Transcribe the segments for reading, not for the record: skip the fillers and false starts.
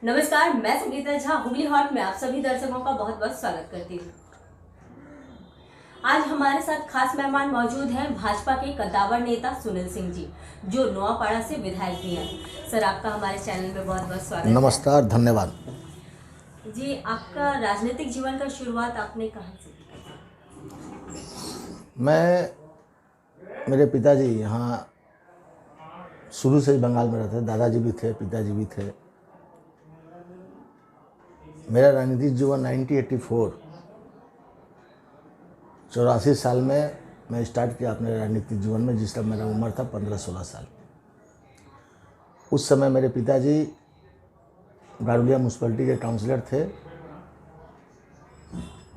नमस्कार, मैं संगीता झा हुगली हॉट में आप सभी दर्शकों का बहुत बहुत स्वागत करती हूँ। आज हमारे साथ खास मेहमान मौजूद हैं भाजपा के कद्दावर नेता सुनील सिंह जी, जो नोआपाड़ा से विधायक भी हैं। सर, आपका हमारे चैनल में बहुत बहुत स्वागत है। नमस्कार, धन्यवाद जी। आपका राजनीतिक जीवन का शुरुआत आपने कहाँ से की? मेरे पिताजी यहाँ शुरू से ही बंगाल में रहते थे। दादाजी भी थे, पिताजी भी थे। मेरा राजनीतिक जीवन 84 साल में मैं स्टार्ट किया अपने राजनीतिक जीवन में, जिस टाइम मेरा उम्र था 15-16 साल। उस समय मेरे पिताजी गारुडिया म्यूनसिपलिटी के काउंसलर थे।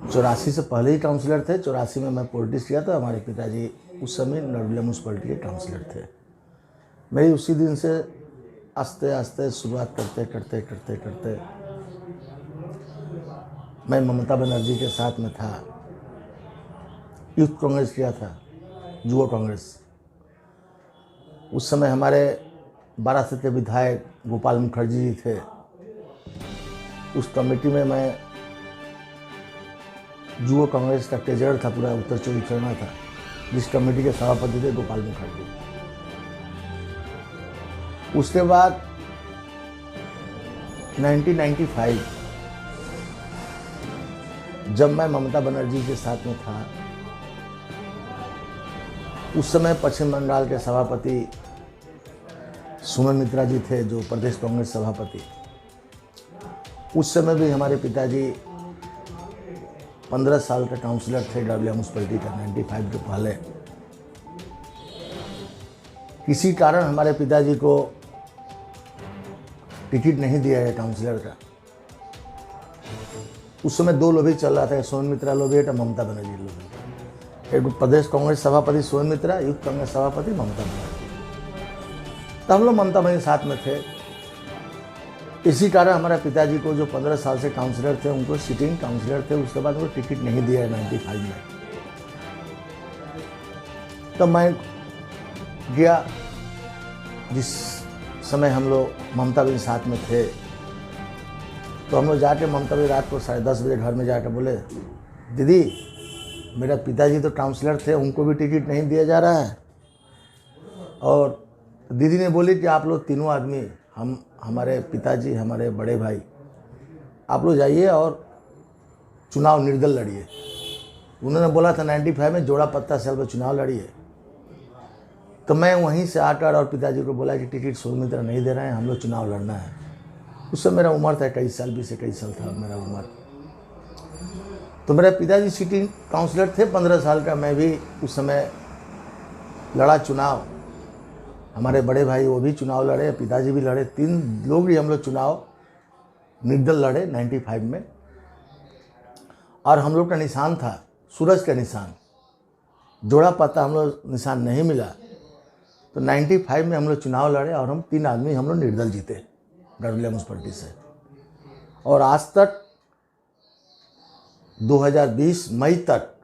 84 से पहले ही काउंसलर थे। 84 में मैं पॉलिटिक्स किया था। हमारे पिताजी उस समय गारुडिया म्यूनसिपलिटी के काउंसलर थे। मेरी उसी दिन से आस्ते आस्ते शुरुआत करते मैं ममता बनर्जी के साथ में था। यूथ कांग्रेस किया था, युवा कांग्रेस। उस समय हमारे बारासित के विधायक गोपाल मुखर्जी जी थे। उस कमेटी में मैं युवा कांग्रेस का ट्रेजरर था, पूरा उत्तर चौबीस परगना था, जिस कमेटी के सभापति थे गोपाल मुखर्जी। उसके बाद 1995 जब मैं ममता बनर्जी के साथ में था, उस समय पश्चिम बंगाल के सभापति सुमन मित्रा जी थे, जो प्रदेश कांग्रेस सभापति। उस समय भी हमारे पिताजी 15 साल का काउंसलर थे गारुडिया म्यूनसिपलिटी का, 95 के पहले। किसी कारण हमारे पिताजी को टिकट नहीं दिया है काउंसलर का। उस समय दो लोभी चल रहा था, सोन मित्रा लोभी और ममता बनर्जी लोभी। एक प्रदेश कांग्रेस सभापति सोन मित्रा, यूथ कांग्रेस सभापति ममता बनर्जी। तब हम लोग ममता बनर्जी साथ में थे। इसी कारण हमारे पिताजी को, जो 15 साल से काउंसलर थे, उनको सिटिंग काउंसलर थे, उसके बाद उनको टिकट नहीं दिया है 95 में। तब मैं गया, जिस समय हम लोग ममता भी साथ में थे, तो हम लोग जाके ममता भी रात को 10:30 बजे घर में जाकर बोले, दीदी मेरा पिताजी तो काउंसलर थे, उनको भी टिकट नहीं दिया जा रहा है। और दीदी ने बोली कि आप लोग तीनों आदमी, हमारे पिताजी, हमारे बड़े भाई, आप लोग जाइए और चुनाव निर्दल लड़िए। उन्होंने बोला था 95 में जोड़ा पत्ता सेल पर चुनाव लड़िए। तो मैं वहीं से आकर और पिताजी को बोला कि टिकट सोन मित्रा नहीं दे रहे हैं, हम लोग चुनाव लड़ना है। उस समय मेरा उम्र था 21 साल, 20-21 साल था मेरा उम्र। तो मेरे पिताजी सिटिंग काउंसलर थे 15 साल का। मैं भी उस समय लड़ा चुनाव। हमारे बड़े भाई वो भी चुनाव लड़े, पिताजी भी लड़े, 3 लोग ही हम लोग चुनाव निर्दल लड़े 95 में। और हम लोग का निशान था सूरज का निशान, जोड़ा पत्ता हम लोग निशान नहीं मिला। तो 95 में हम लोग चुनाव लड़े और हम 3 आदमी हम लोग निर्दल जीते गारुडिया म्यूनसिपलिटी से। और आज तक 2020 मई तक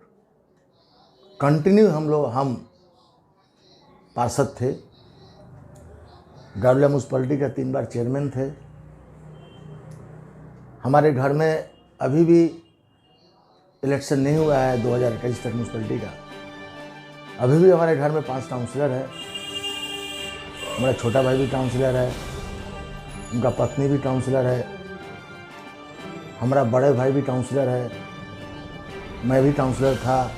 कंटिन्यू हम पार्षद थे। गारुडिया म्यूनसिपलिटी का 3 बार चेयरमैन थे। हमारे घर में अभी भी इलेक्शन नहीं हुआ है 2021 तक म्यूनसिपलिटी का। अभी भी हमारे घर में 5 काउंसलर है। हमारा छोटा भाई भी काउंसलर है, उनका पत्नी भी काउंसलर है, हमारा बड़े भाई भी काउंसलर है, मैं भी काउंसलर था,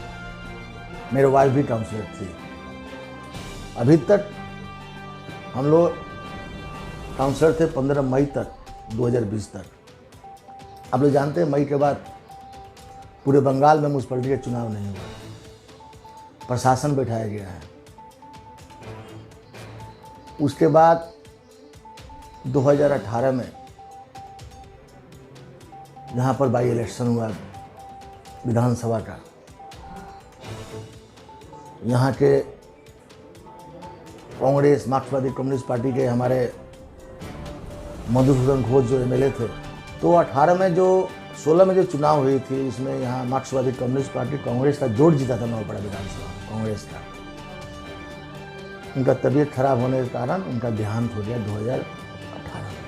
मेरे वाइफ भी काउंसलर थी। अभी तक हम लोग काउंसलर थे 15 मई तक 2020 तक। आप लोग जानते हैं मई के बाद पूरे बंगाल में म्यूनसिपलिटी का चुनाव नहीं हुआ, प्रशासन बैठाया गया है। उसके बाद 2018 में यहाँ पर बाई इलेक्शन हुआ विधानसभा का। यहाँ के कांग्रेस, मार्क्सवादी कम्युनिस्ट पार्टी के हमारे मधुसूदन घोष जो एमएलए थे, तो 18 में जो 16 में जो चुनाव हुई थी, उसमें यहाँ मार्क्सवादी कम्युनिस्ट पार्टी कांग्रेस का जोड़ जीता था नौपाड़ा विधानसभा कांग्रेस का। उनका तबीयत खराब होने के कारण उनका देहांत हो गया 2018 में।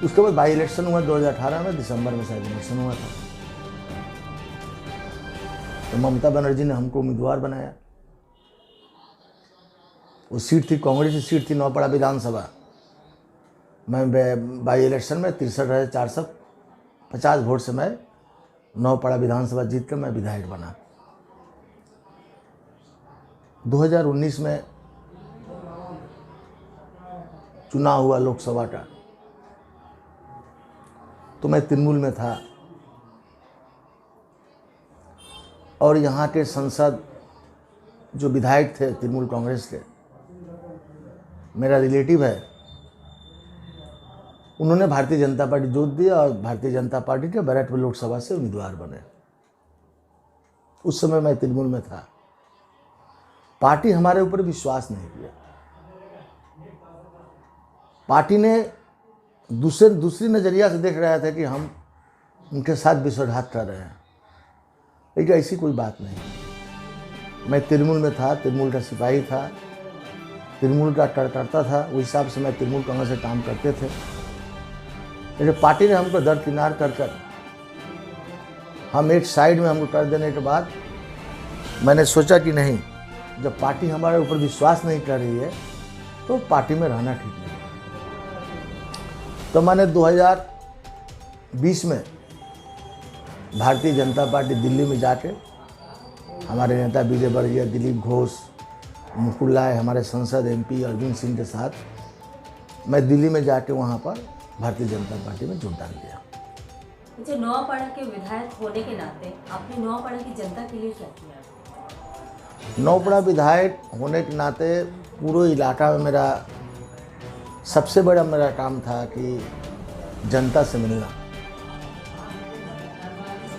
उसके बाद बाई इलेक्शन हुआ 2018 में, दिसंबर में शायद इलेक्शन हुआ था। तो ममता बनर्जी ने हमको उम्मीदवार बनाया। वो सीट थी, कांग्रेस की सीट थी, नौपाड़ा विधानसभा। मैं बाई इलेक्शन में 63,450 वोट से मैं नौपाड़ा विधानसभा जीत कर मैं विधायक बना। 2019 में चुनाव हुआ लोकसभा का, तो मैं तृणमूल में था और यहाँ के संसद जो विधायक थे तृणमूल कांग्रेस के, मेरा रिलेटिव है, उन्होंने भारतीय जनता पार्टी जोत दिया और भारतीय जनता पार्टी के बैरकपुर लोकसभा से उम्मीदवार बने। उस समय मैं तृणमूल में था। पार्टी हमारे ऊपर विश्वास नहीं किया। पार्टी ने दूसरी नज़रिया से देख रहा था कि हम उनके साथ विश्वासघात कर रहे हैं, लेकिन ऐसी कोई बात नहीं। मैं तृणमूल में था, तृणमूल का सिपाही था, तृणमूल का कार्यकर्ता था, उस हिसाब से मैं तृणमूल कांग्रेस से काम करते थे। लेकिन पार्टी ने हमको दरकिनार कर हम एक साइड में हमको कर देने के बाद मैंने सोचा कि नहीं, जब पार्टी हमारे ऊपर विश्वास नहीं कर रही है तो पार्टी में रहना ठीक नहीं। तो मैंने 2020 में भारतीय जनता पार्टी दिल्ली में जाके हमारे नेता विजय वर्गीय, दिलीप घोष, मुकुल राय, हमारे सांसद MP अरविंद सिंह के साथ मैं दिल्ली में जाके वहाँ पर भारतीय जनता पार्टी में योगदान दिया। अच्छा, नौपाड़ा के विधायक होने के नाते आपने नौपाड़ा की जनता के लिए क्या किया? नौपाड़ा विधायक होने के नाते पूरे इलाका में मेरा सबसे बड़ा मेरा काम था कि जनता से मिलना।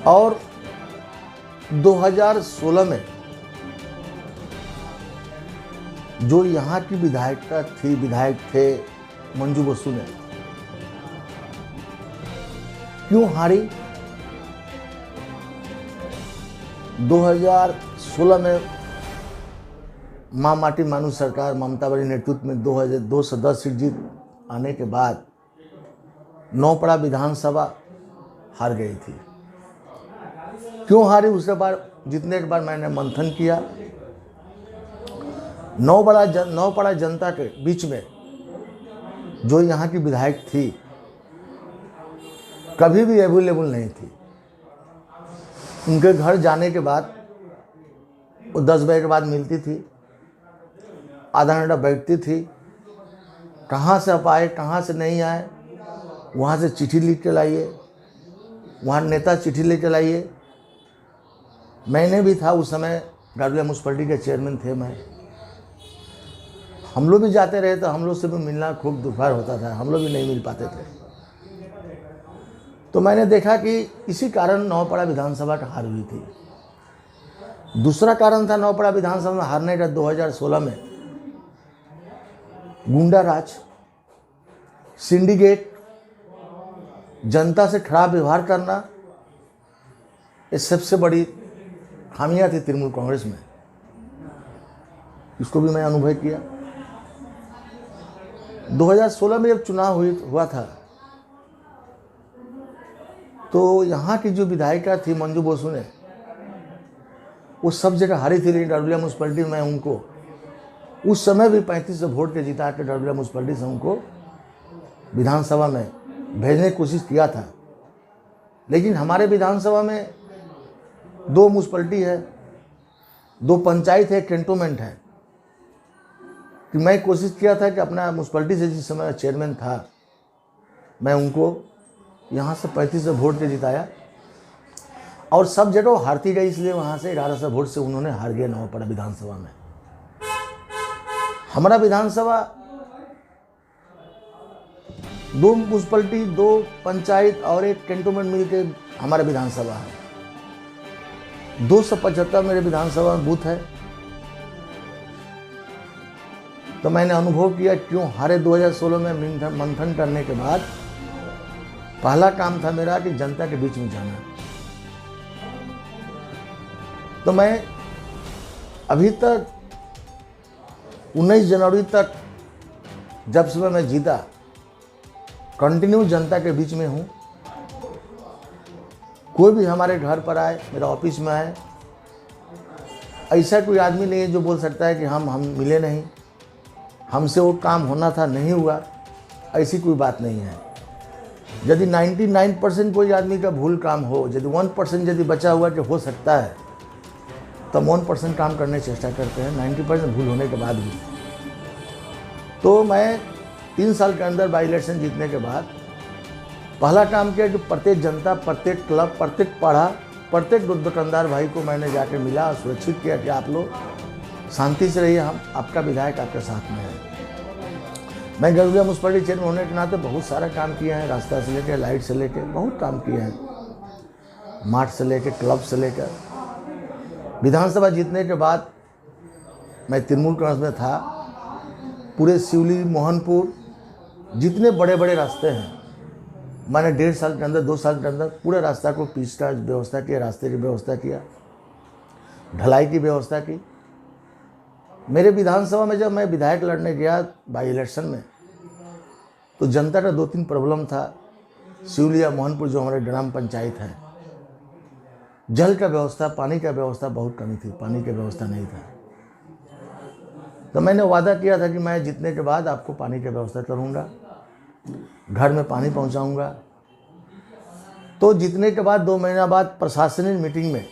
और 2016 में जो यहाँ की विधायक थे मंजू बसु ने क्यों हारी? 2016 में माँ माटी मानू सरकार ममता बनर्जी नेतृत्व में 210 सीट जीत आने के बाद नौपाड़ा विधानसभा हार गई थी। क्यों हारी? उसके बाद जितने के बाद मैंने मंथन किया, नौपाड़ा जनता के बीच में जो यहाँ की विधायक थी कभी भी अवेलेबल नहीं थी। उनके घर जाने के बाद वो 10 बजे के बाद मिलती थी, आधा घंटा बैठती थी, कहाँ से आप आए, कहाँ से नहीं आए, वहाँ से चिट्ठी लिख के लाइए, वहाँ नेता चिट्ठी लेके लाइए। मैंने भी था उस समय, गाड़ुलिया म्यूनसिपलिटी के चेयरमैन थे मैं। हम लोग भी जाते रहे तो हम लोग से भी मिलना खूब दुश्वार होता था, हम लोग भी नहीं मिल पाते थे। तो मैंने देखा कि इसी कारण नौपाड़ा विधानसभा का हार हुई थी। दूसरा कारण था नौपाड़ा विधानसभा में हारने का 2016 में गुंडा राज, सिंडिकेट, जनता से खराब व्यवहार करना, ये सबसे बड़ी खामियां थी तृणमूल कांग्रेस में। इसको भी मैं अनुभव किया। 2016 में जब चुनाव हुआ था तो यहाँ की जो विधायिका थी मंजू बसु ने, वो सब जगह हारी थी, लेकिन गाड़ुलिया म्यूनसिपलिटी में उनको उस समय भी 35 वोट के जिता के गाड़ुलिया म्यूनसिपलिटी से उनको विधानसभा में भेजने की कोशिश किया था। लेकिन हमारे विधानसभा में 2 म्यूनसिपलिटी है, 2 पंचायत है, कैंटोनमेंट है। कि मैं कोशिश किया था कि अपना म्यूनसिपलिटी से जिस समय चेयरमैन था, मैं उनको यहाँ से 35 वोट के जिताया और सब जगह हारती गई, इसलिए वहाँ से 1100 वोट से उन्होंने हार गया नौपाड़ा विधानसभा में। हमारा विधानसभा 2 म्यूनसिपलिटी, 2 पंचायत और 1 कैंटोनमेंट मिलकर हमारा विधानसभा है। 275 मेरे विधानसभा में बूथ है। तो मैंने अनुभव किया क्यों हारे। 2016 में मंथन करने के बाद पहला काम था मेरा कि जनता के बीच में जाना। तो मैं अभी तक 19 जनवरी तक जब से मैं जीता, कंटिन्यू जनता के बीच में हूँ। कोई भी हमारे घर पर आए, मेरा ऑफिस में आए, ऐसा कोई आदमी नहीं है जो बोल सकता है कि हम मिले नहीं, हमसे वो काम होना था नहीं हुआ, ऐसी कोई बात नहीं है। यदि 99% कोई आदमी का भूल काम हो, यदि 1% यदि बचा हुआ कि हो सकता है, तो हम 1% काम करने की चेष्टा करते हैं 90% भूल होने के बाद भी। तो मैं 3 साल के अंदर बाई इलेक्शन जीतने के बाद पहला काम किया कि प्रत्येक जनता, प्रत्येक क्लब, प्रत्येक पाड़ा, प्रत्येक दुकानदार भाई को मैंने जाके मिला और सुरक्षित किया कि आप लोग शांति से रहिए, हम आपका विधायक आपके साथ में है। मैं गरुड़िया म्यूनसिपलिटी चेयरमैन होने के नाते बहुत सारा काम किया है, रास्ता से लेकर, लाइट से लेकर बहुत काम किए हैं, मार्ट से लेकर, क्लब से लेकर। विधानसभा जीतने के बाद मैं तृणमूल कांग्रेस में था। पूरे सिवली, मोहनपुर, जितने बड़े बड़े रास्ते हैं, मैंने 1.5 साल के अंदर, 2 साल के अंदर पूरे रास्ता को पिच का व्यवस्था किया, रास्ते की व्यवस्था किया, ढलाई की व्यवस्था की। मेरे विधानसभा में जब मैं विधायक लड़ने गया बाई इलेक्शन में, तो जनता का 2-3 प्रॉब्लम था। सिवलिया, मोहनपुर जो हमारे ग्राम पंचायत है, जल का व्यवस्था, पानी का व्यवस्था बहुत कमी थी, पानी की व्यवस्था नहीं था। तो मैंने वादा किया था कि मैं जीतने के बाद आपको पानी की व्यवस्था करूँगा, घर में पानी पहुँचाऊँगा। तो जीतने के बाद 2 महीना बाद प्रशासनिक मीटिंग में,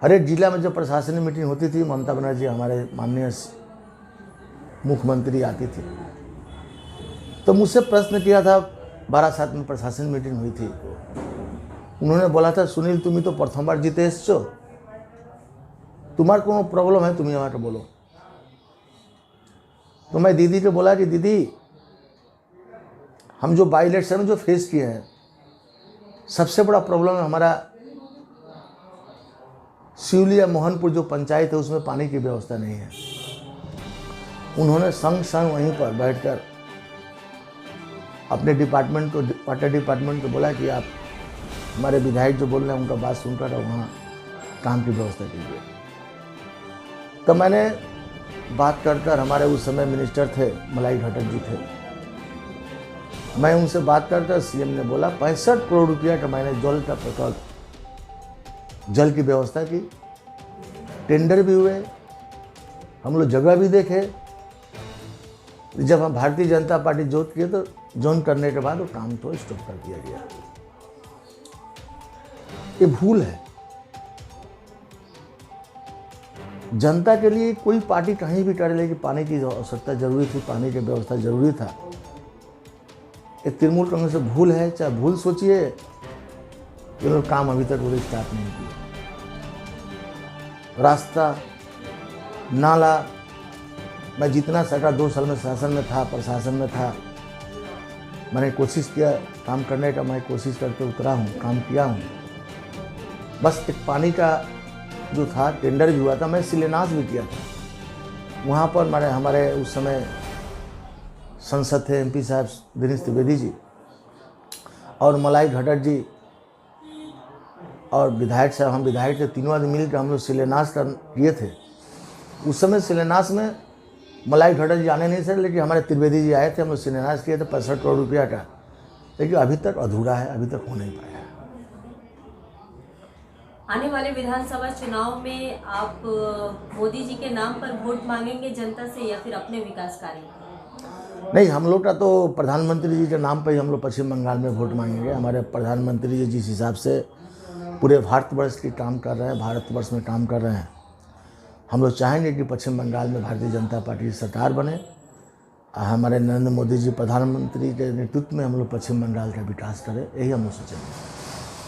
हर एक जिला में जब प्रशासनिक मीटिंग होती थी, ममता बनर्जी हमारे माननीय मुख्यमंत्री आती थी, तो मुझसे प्रश्न किया था। 12/7 में प्रशासनिक मीटिंग हुई थी। उन्होंने बोला था, सुनील तुम्हें तो प्रथम बार जीते एसो, तुम्हारा कोनो प्रॉब्लम है तुम्हें यहाँ के बोलो। तो मैं दीदी को बोला कि दीदी, हम जो बाई इलेक्शन में जो फेस किए हैं, सबसे बड़ा प्रॉब्लम है हमारा सिवलिया मोहनपुर जो पंचायत है, उसमें पानी की व्यवस्था नहीं है। उन्होंने संग संग वहीं पर बैठकर अपने डिपार्टमेंट को, वाटर डिपार्टमेंट को बोला कि आप हमारे विधायक जो बोल रहे हैं उनका बात सुनकर वहाँ काम की व्यवस्था कीजिए। तो मैंने बात कर हमारे उस समय मिनिस्टर थे, मलाई घटक जी थे, मैं उनसे बात कर सीएम ने बोला 65 करोड़ रुपया का मैंने जल का प्रकल्प, जल की व्यवस्था की, टेंडर भी हुए, हम लोग जगह भी देखे। जब हम भारतीय जनता पार्टी जोत किए तो जोन करने के बाद वो काम तो स्टॉप कर दिया गया। ये भूल है। जनता के लिए कोई पार्टी कहीं भी कर ले कि पानी की आवश्यकता जरूरी थी, पानी की व्यवस्था जरूरी था। ये तृणमूल कांग्रेस से भूल है, चाहे भूल सोचिए, ये लोग काम अभी तक वो स्टार्ट नहीं किया। रास्ता, नाला, मैं जितना सका 2 साल में शासन में था, प्रशासन में था, मैंने कोशिश किया काम करने का, मैं कोशिश करके उतरा हूँ, काम किया हूँ। बस एक पानी का जो था टेंडर भी हुआ था, मैं शिलान्यास भी किया था। वहाँ पर हमारे उस समय संसद थे एमपी साहब दिनेश त्रिवेदी जी और मलाई घटक जी और विधायक साहब, हम विधायक थे, तीनों आदमी मिलकर हम लोग शिलान्यास किए थे। उस समय शिलान्यास में मलाई घटक जी आने नहीं सके, लेकिन हमारे त्रिवेदी जी आए थे, हम लोग शिलान्यास किए थे 65 करोड़ रुपया का, लेकिन अभी तक अधूरा है, अभी तक हो नहीं पाया। आने वाले विधानसभा चुनाव में आप मोदी जी के नाम पर वोट मांगेंगे जनता से या फिर अपने विकास कार्य? नहीं, हम लोग का तो प्रधानमंत्री जी के नाम पर ही हम लोग पश्चिम बंगाल में वोट मांगेंगे। हमारे प्रधानमंत्री जी जिस हिसाब से पूरे भारतवर्ष की काम कर रहे हैं, भारतवर्ष में काम कर रहे हैं, हम लोग चाहेंगे कि पश्चिम बंगाल में भारतीय जनता पार्टी की सरकार बने। हमारे नरेंद्र मोदी जी प्रधानमंत्री के नेतृत्व में हम लोग पश्चिम बंगाल का विकास करें, यही हम लोग सोचेंगे।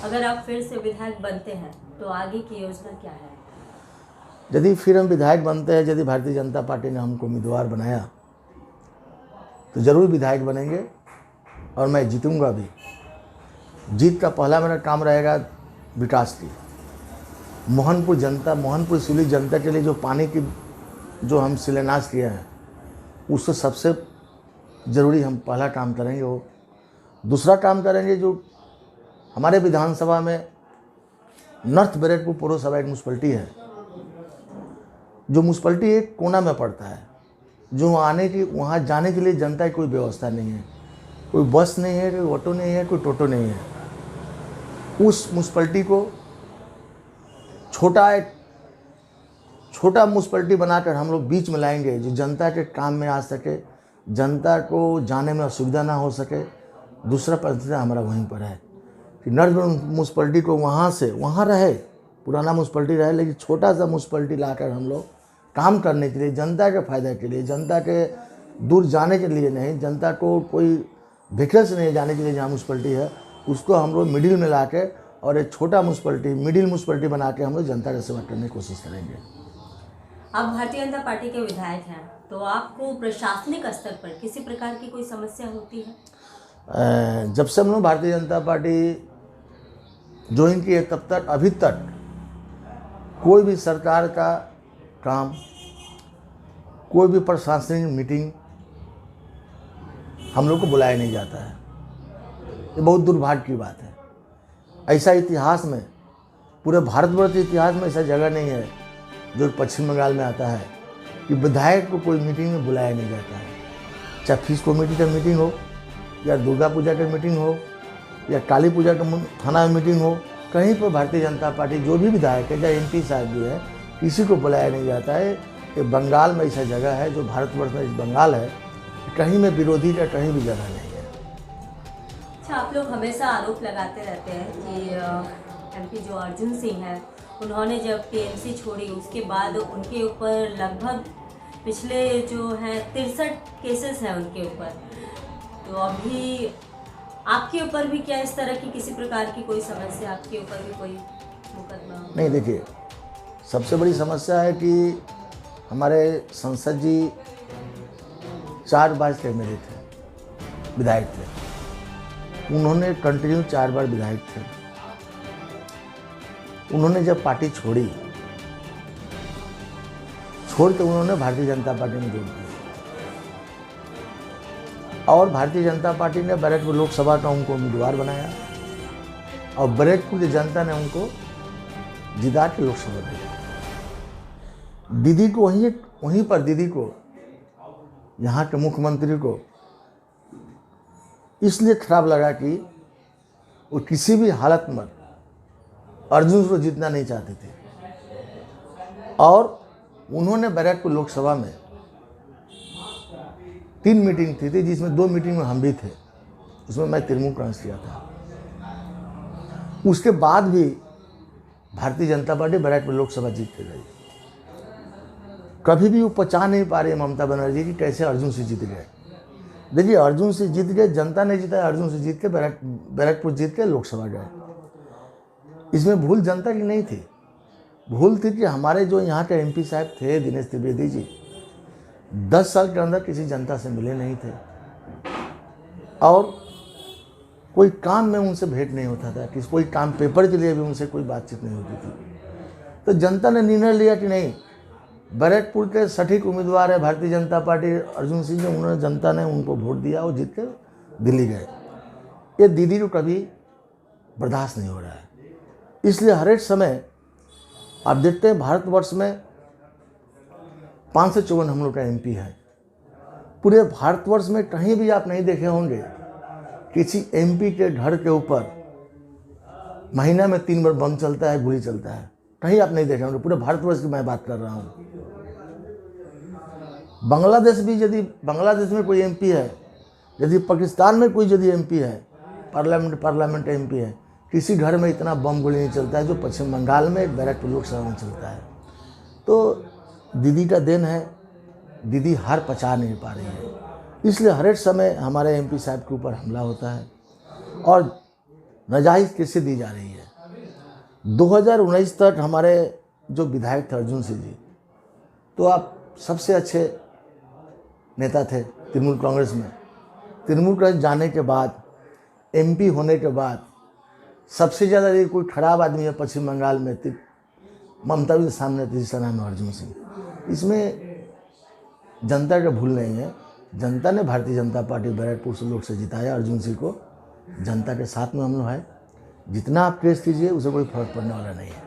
अगर आप फिर से विधायक बनते हैं तो आगे की योजना क्या है? यदि फिर हम विधायक बनते हैं, यदि भारतीय जनता पार्टी ने हमको उम्मीदवार बनाया तो ज़रूर विधायक बनेंगे और मैं जीतूंगा भी। जीत का पहला मेरा काम रहेगा विकास की। मोहनपुर जनता, मोहनपुर सिवली जनता के लिए जो पानी की जो हम शिलान्यास किए हैं, उससे सबसे ज़रूरी हम पहला काम करेंगे वो। दूसरा काम करेंगे जो हमारे विधानसभा में नॉर्थ बैरेकपुर पौरसभा एक म्यूनसिपलिटी है, जो म्यूनसिपलिटी एक कोना में पड़ता है, जो वहाँ जाने के लिए जनता की कोई व्यवस्था नहीं है। कोई बस नहीं है, कोई ऑटो नहीं है, कोई टोटो नहीं है। उस म्यूनसिपलिटी को छोटा म्यूनसिपलिटी बनाकर हम लोग बीच में लाएंगे, जो जनता के काम में आ सके, जनता को जाने में असुविधा ना हो सके। दूसरा परिस्थिति हमारा वहीं पर है कि नर्म म्यूनसिपलिटी को वहाँ रहे, पुराना म्यूनसिपलिटी रहे, लेकिन छोटा सा म्यूनसिपलिटी लाकर हम लोग काम करने के लिए, जनता के फायदे के लिए, जनता के दूर जाने के लिए नहीं, जनता को कोई व्हीकल से नहीं जाने के लिए जहाँ म्यूनसिपलिटी है, उसको हम लोग मिडिल में ला के और एक छोटा मिडिल म्यूनसिपलिटी बना के हम लोग जनता का सेवा करने की कोशिश करेंगे। आप भारतीय जनता पार्टी के विधायक हैं, तो आपको प्रशासनिक स्तर पर किसी प्रकार की कोई समस्या होती है? जब से हम लोग भारतीय जनता पार्टी ज्वाइन की है तब तक अभी तक कोई भी सरकार का काम, कोई भी प्रशासनिक मीटिंग हम लोग को बुलाया नहीं जाता है। ये बहुत दुर्भाग्य की बात है। ऐसा इतिहास में, पूरे भारतवर्ष के इतिहास में ऐसा जगह नहीं है जो पश्चिम बंगाल में आता है कि विधायक को कोई मीटिंग में बुलाया नहीं जाता है। चाहे फीस कमेटी का मीटिंग हो, या दुर्गा पूजा का मीटिंग हो, या काली पूजा का थाना में मीटिंग हो, कहीं पर भारतीय जनता पार्टी जो भी विधायक है, चाहे एमपी साहब भी है, किसी को बुलाया नहीं जाता है। कि बंगाल में ऐसा जगह है, जो भारतवर्ष में इस बंगाल है, कहीं में विरोधी का कहीं भी जगह नहीं है। अच्छा, आप लोग हमेशा आरोप लगाते रहते हैं कि एमपी जो अर्जुन सिंह है, उन्होंने जब टीएमसी छोड़ी उसके बाद उनके ऊपर लगभग पिछले जो हैं 63 केसेस हैं उनके ऊपर। तो अभी आपके ऊपर भी क्या इस तरह की किसी प्रकार की कोई समस्या, आपके ऊपर भी कोई मुकदमा? नहीं, देखिए, सबसे बड़ी समस्या है कि हमारे संसद जी 4 बार से एमएलए थे, विधायक थे। उन्होंने कंटिन्यू 4 बार विधायक थे। उन्होंने जब पार्टी छोड़ के उन्होंने भारतीय जनता पार्टी में जोड़ दिया, और भारतीय जनता पार्टी ने बैरकपुर लोकसभा का उनको उम्मीदवार बनाया, और बैरकपुर की जनता ने उनको जिता के लोकसभा भेजा। दीदी को वहीं पर दीदी को, यहाँ के मुख्यमंत्री को इसलिए खराब लगा कि वो किसी भी हालत में अर्जुन को जीतना नहीं चाहते थे, और उन्होंने बैरकपुर लोकसभा में 3 मीटिंग थी जिसमें 2 मीटिंग में हम भी थे, उसमें मैं तृणमूल कांग्रेस किया था। उसके बाद भी भारतीय जनता पार्टी बैरकपुर लोकसभा जीत के गई। कभी भी वो पचा नहीं पा रही ममता बनर्जी की कैसे अर्जुन से जीत गए। देखिए, अर्जुन से जीत गए, जनता ने जीता, अर्जुन से जीत के बैरकपुर जीत के लोकसभा गए। इसमें भूल जनता की नहीं थी, भूल थी कि हमारे जो यहाँ के एमपी साहब थे दिनेश त्रिवेदी जी, 10 साल के अंदर किसी जनता से मिले नहीं थे, और कोई काम में उनसे भेंट नहीं होता था, कि कोई काम पेपर के लिए भी उनसे कोई बातचीत नहीं होती थी। तो जनता ने निर्णय लिया कि नहीं, बैरकपुर के सटीक उम्मीदवार है भारतीय जनता पार्टी अर्जुन सिंह जी, उन्होंने, जनता ने उनको वोट दिया और जीत के दिल्ली गए। ये दीदी को कभी बर्दाश्त नहीं हो रहा है। इसलिए हर एक समय आप देखते हैं भारतवर्ष में 554 हम लोग का एमपी है। पूरे भारतवर्ष में कहीं भी आप नहीं देखे होंगे किसी एमपी के घर के ऊपर महीना में 3 बार बम चलता है, गोली चलता है, कहीं आप नहीं देखे होंगे। पूरे भारतवर्ष की मैं बात कर रहा हूँ। बांग्लादेश भी, यदि बांग्लादेश में कोई एमपी है, यदि पाकिस्तान में कोई यदि एमपी है, पार्लियामेंट एमपी है, किसी घर में इतना बम गोली नहीं चलता है जो पश्चिम बंगाल में बैरकपुर लोकसभा में चलता है। तो दीदी का देन है, दीदी हार पचा नहीं पा रही है, इसलिए हर एक समय हमारे एमपी साहब के ऊपर हमला होता है और नाजायज़ केसें दी जा रही है। 2019 तक हमारे जो विधायक थे अर्जुन सिंह जी, तो आप सबसे अच्छे नेता थे तृणमूल कांग्रेस में। तृणमूल कांग्रेस जाने के बाद, एमपी होने के बाद, सबसे ज़्यादा यदि कोई खराब आदमी है पश्चिम बंगाल में, ममता के सामने तीसरा नाम है अर्जुन सिंह। इसमें जनता का भूल नहीं है। जनता ने भारतीय जनता पार्टी बैरकपुर से लोग से जिताया अर्जुन सिंह को। जनता के साथ में हम लोग हैं। जितना आप केस कीजिए उसे कोई फर्क पड़ने वाला नहीं है।